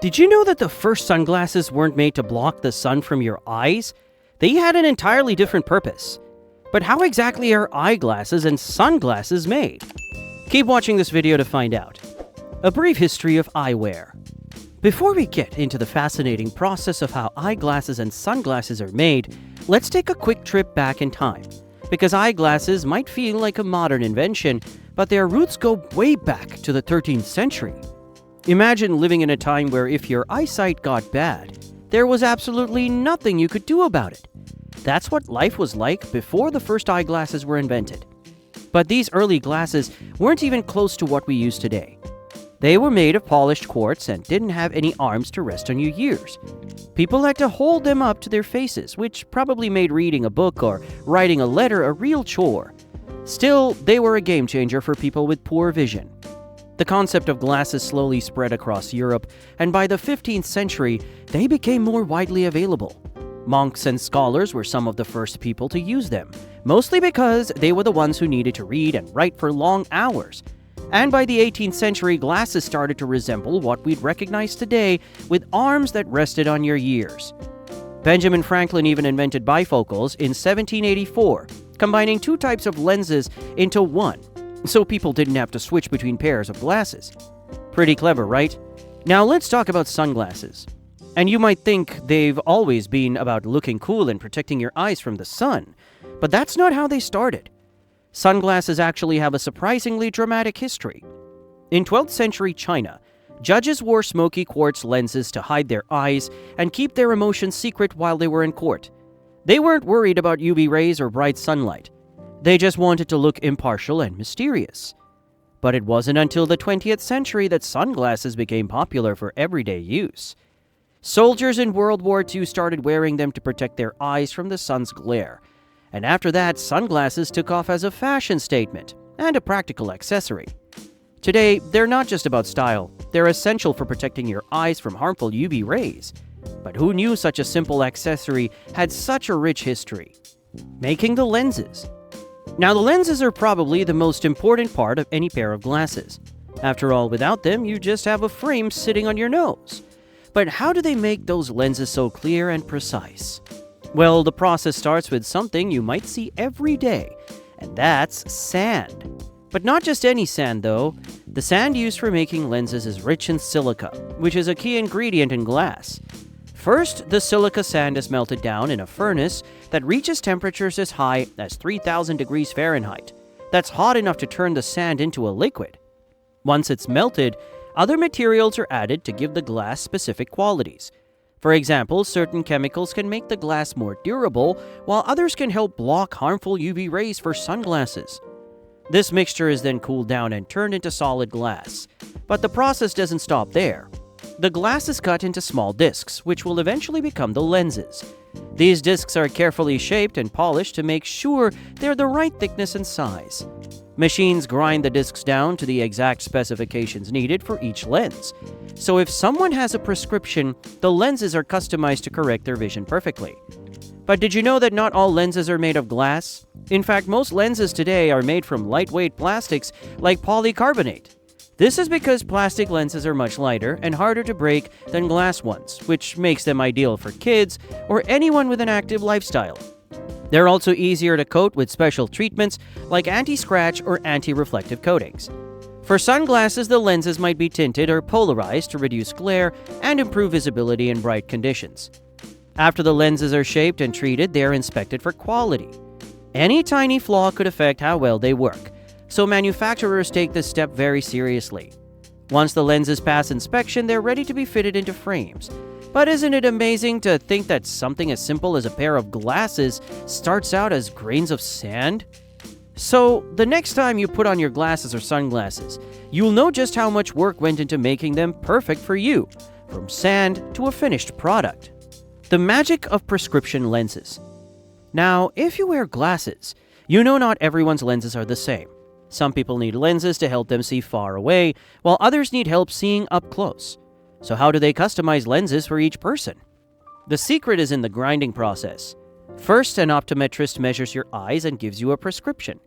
Did you know that the first sunglasses weren't made to block the sun from your eyes? They had an entirely different purpose. But how exactly are eyeglasses and sunglasses made? Keep watching this video to find out. A brief history of eyewear. Before we get into the fascinating process of how eyeglasses and sunglasses are made, let's take a quick trip back in time. Because eyeglasses might feel like a modern invention, but their roots go way back to the 13th century. Imagine living in a time where if your eyesight got bad, there was absolutely nothing you could do about it. That's what life was like before the first eyeglasses were invented. But these early glasses weren't even close to what we use today. They were made of polished quartz and didn't have any arms to rest on your ears. People had to hold them up to their faces, which probably made reading a book or writing a letter a real chore. Still, they were a game changer for people with poor vision. The concept of glasses slowly spread across Europe, and by the 15th century, they became more widely available. Monks and scholars were some of the first people to use them, mostly because they were the ones who needed to read and write for long hours. And by the 18th century, glasses started to resemble what we'd recognize today, with arms that rested on your ears. Benjamin Franklin even invented bifocals in 1784, combining two types of lenses into one, so people didn't have to switch between pairs of glasses. Pretty clever, right? Now let's talk about sunglasses. And you might think they've always been about looking cool and protecting your eyes from the sun, but that's not how they started. Sunglasses actually have a surprisingly dramatic history. In 12th century China, judges wore smoky quartz lenses to hide their eyes and keep their emotions secret while they were in court. They weren't worried about UV rays or bright sunlight. They just wanted to look impartial and mysterious. But it wasn't until the 20th century that sunglasses became popular for everyday use. Soldiers in World War II started wearing them to protect their eyes from the sun's glare. And after that, sunglasses took off as a fashion statement and a practical accessory. Today, they're not just about style, they're essential for protecting your eyes from harmful UV rays. But who knew such a simple accessory had such a rich history? Making the lenses. Now, the lenses are probably the most important part of any pair of glasses. After all, without them, you just have a frame sitting on your nose. But how do they make those lenses so clear and precise? Well, the process starts with something you might see every day, and that's sand. But not just any sand, though. The sand used for making lenses is rich in silica, which is a key ingredient in glass. First, the silica sand is melted down in a furnace that reaches temperatures as high as 3,000 degrees Fahrenheit. That's hot enough to turn the sand into a liquid. Once it's melted, other materials are added to give the glass specific qualities. For example, certain chemicals can make the glass more durable, while others can help block harmful UV rays for sunglasses. This mixture is then cooled down and turned into solid glass. But the process doesn't stop there. The glass is cut into small discs, which will eventually become the lenses. These discs are carefully shaped and polished to make sure they're the right thickness and size. Machines grind the discs down to the exact specifications needed for each lens. So if someone has a prescription, the lenses are customized to correct their vision perfectly. But did you know that not all lenses are made of glass? In fact, most lenses today are made from lightweight plastics like polycarbonate. This is because plastic lenses are much lighter and harder to break than glass ones, which makes them ideal for kids or anyone with an active lifestyle. They're also easier to coat with special treatments like anti-scratch or anti-reflective coatings. For sunglasses, the lenses might be tinted or polarized to reduce glare and improve visibility in bright conditions. After the lenses are shaped and treated, they are inspected for quality. Any tiny flaw could affect how well they work, so manufacturers take this step very seriously. Once the lenses pass inspection, they're ready to be fitted into frames. But isn't it amazing to think that something as simple as a pair of glasses starts out as grains of sand? So, the next time you put on your glasses or sunglasses, you'll know just how much work went into making them perfect for you, from sand to a finished product. The magic of prescription lenses. Now, if you wear glasses, you know not everyone's lenses are the same. Some people need lenses to help them see far away, while others need help seeing up close. So how do they customize lenses for each person? The secret is in the grinding process. First, an optometrist measures your eyes and gives you a prescription.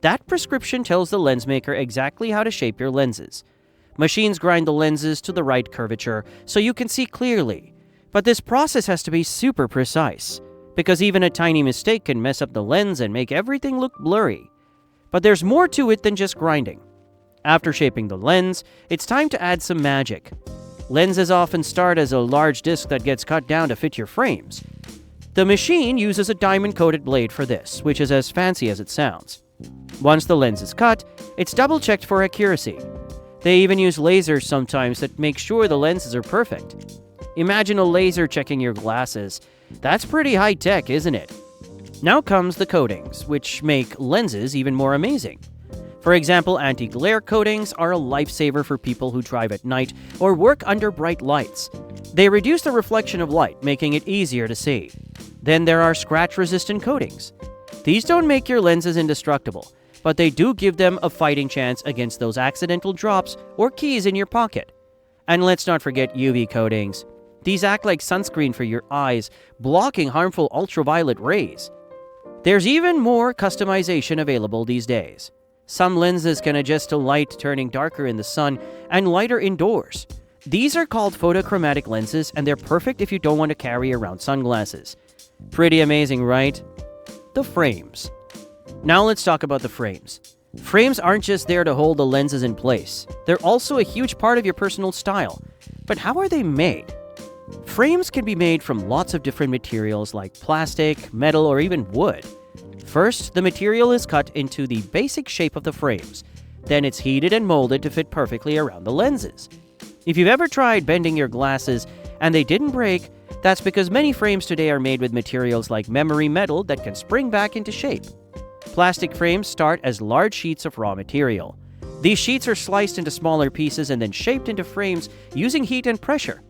That prescription tells the lens maker exactly how to shape your lenses. Machines grind the lenses to the right curvature so you can see clearly. But this process has to be super precise, because even a tiny mistake can mess up the lens and make everything look blurry. But there's more to it than just grinding. After shaping the lens, it's time to add some magic. Lenses often start as a large disc that gets cut down to fit your frames. The machine uses a diamond-coated blade for this, which is as fancy as it sounds. Once the lens is cut, it's double-checked for accuracy. They even use lasers sometimes that make sure the lenses are perfect. Imagine a laser checking your glasses. That's pretty high-tech, isn't it? Now comes the coatings, which make lenses even more amazing. For example, anti-glare coatings are a lifesaver for people who drive at night or work under bright lights. They reduce the reflection of light, making it easier to see. Then there are scratch-resistant coatings. These don't make your lenses indestructible, but they do give them a fighting chance against those accidental drops or keys in your pocket. And let's not forget UV coatings. These act like sunscreen for your eyes, blocking harmful ultraviolet rays. There's even more customization available these days. Some lenses can adjust to light turning darker in the sun and lighter indoors. These are called photochromatic lenses, and they're perfect if you don't want to carry around sunglasses. Pretty amazing, right? The frames. Now let's talk about the frames. Frames aren't just there to hold the lenses in place. They're also a huge part of your personal style. But how are they made? Frames can be made from lots of different materials like plastic, metal, or even wood. First, the material is cut into the basic shape of the frames. Then it's heated and molded to fit perfectly around the lenses. If you've ever tried bending your glasses and they didn't break, that's because many frames today are made with materials like memory metal that can spring back into shape. Plastic frames start as large sheets of raw material. These sheets are sliced into smaller pieces and then shaped into frames using heat and pressure.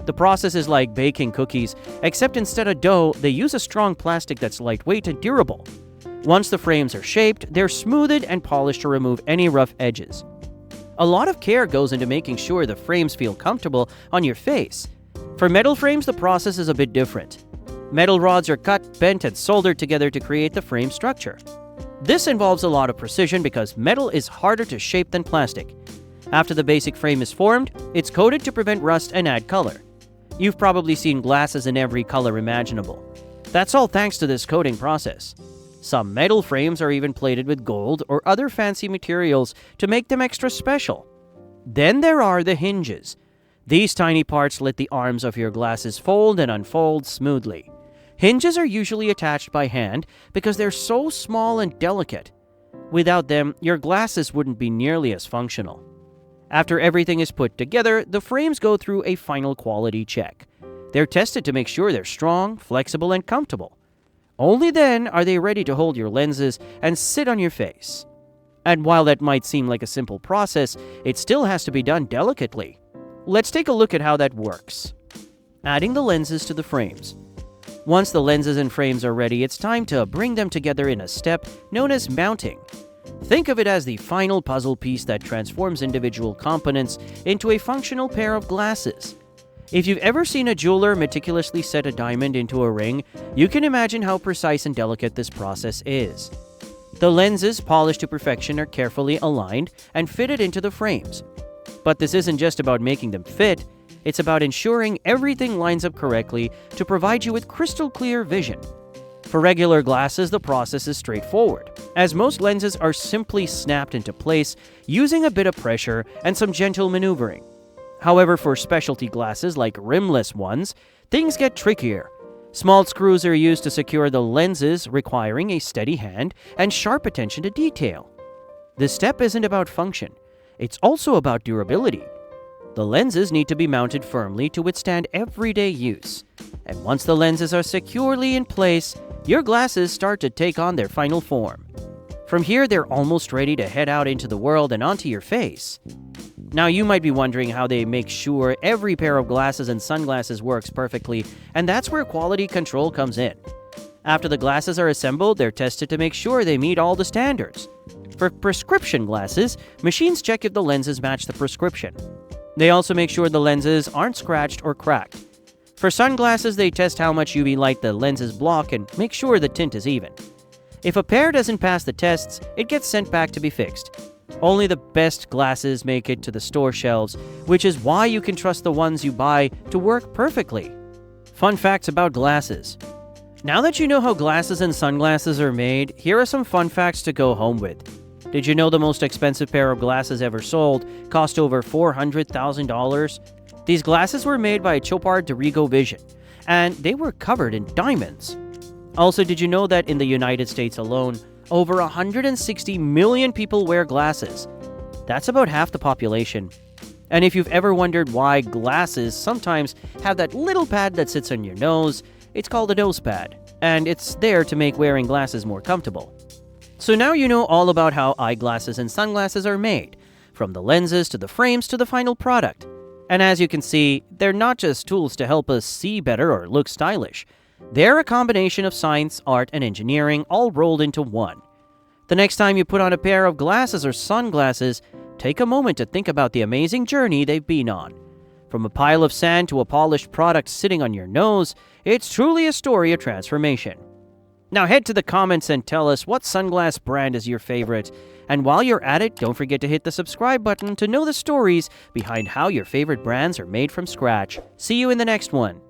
The process is like baking cookies, except instead of dough, they use a strong plastic that's lightweight and durable. Once the frames are shaped, they're smoothed and polished to remove any rough edges. A lot of care goes into making sure the frames feel comfortable on your face. For metal frames, the process is a bit different. Metal rods are cut, bent, and soldered together to create the frame structure. This involves a lot of precision because metal is harder to shape than plastic. After the basic frame is formed, it's coated to prevent rust and add color. You've probably seen glasses in every color imaginable. That's all thanks to this coating process. Some metal frames are even plated with gold or other fancy materials to make them extra special. Then there are the hinges. These tiny parts let the arms of your glasses fold and unfold smoothly. Hinges are usually attached by hand because they're so small and delicate. Without them, your glasses wouldn't be nearly as functional. After everything is put together, the frames go through a final quality check. They're tested to make sure they're strong, flexible, and comfortable. Only then are they ready to hold your lenses and sit on your face. And while that might seem like a simple process, it still has to be done delicately. Let's take a look at how that works. Adding the lenses to the frames. Once the lenses and frames are ready, it's time to bring them together in a step known as mounting. Think of it as the final puzzle piece that transforms individual components into a functional pair of glasses. If you've ever seen a jeweler meticulously set a diamond into a ring, you can imagine how precise and delicate this process is. The lenses, polished to perfection, are carefully aligned and fitted into the frames. But this isn't just about making them fit, it's about ensuring everything lines up correctly to provide you with crystal clear vision. For regular glasses, the process is straightforward, as most lenses are simply snapped into place using a bit of pressure and some gentle maneuvering. However, for specialty glasses like rimless ones, things get trickier. Small screws are used to secure the lenses, requiring a steady hand and sharp attention to detail. This step isn't about function, it's also about durability. The lenses need to be mounted firmly to withstand everyday use. And once the lenses are securely in place, your glasses start to take on their final form. From here, they're almost ready to head out into the world and onto your face. Now, you might be wondering how they make sure every pair of glasses and sunglasses works perfectly, and that's where quality control comes in. After the glasses are assembled, they're tested to make sure they meet all the standards. For prescription glasses, machines check if the lenses match the prescription. They also make sure the lenses aren't scratched or cracked. For sunglasses, they test how much UV light the lenses block and make sure the tint is even. If a pair doesn't pass the tests, it gets sent back to be fixed. Only the best glasses make it to the store shelves, which is why you can trust the ones you buy to work perfectly. Fun facts about glasses. Now that you know how glasses and sunglasses are made, here are some fun facts to go home with. Did you know the most expensive pair of glasses ever sold cost over $400,000? These glasses were made by Chopard Dorigo Vision, and they were covered in diamonds. Also, did you know that in the United States alone, over 160 million people wear glasses? That's about half the population. And if you've ever wondered why glasses sometimes have that little pad that sits on your nose, it's called a nose pad, and it's there to make wearing glasses more comfortable. So now you know all about how eyeglasses and sunglasses are made, from the lenses to the frames to the final product. And as you can see, they're not just tools to help us see better or look stylish. They're a combination of science, art, and engineering all rolled into one. The next time you put on a pair of glasses or sunglasses, take a moment to think about the amazing journey they've been on. From a pile of sand to a polished product sitting on your nose, it's truly a story of transformation. Now head to the comments and tell us what sunglass brand is your favorite. And while you're at it, don't forget to hit the subscribe button to know the stories behind how your favorite brands are made from scratch. See you in the next one.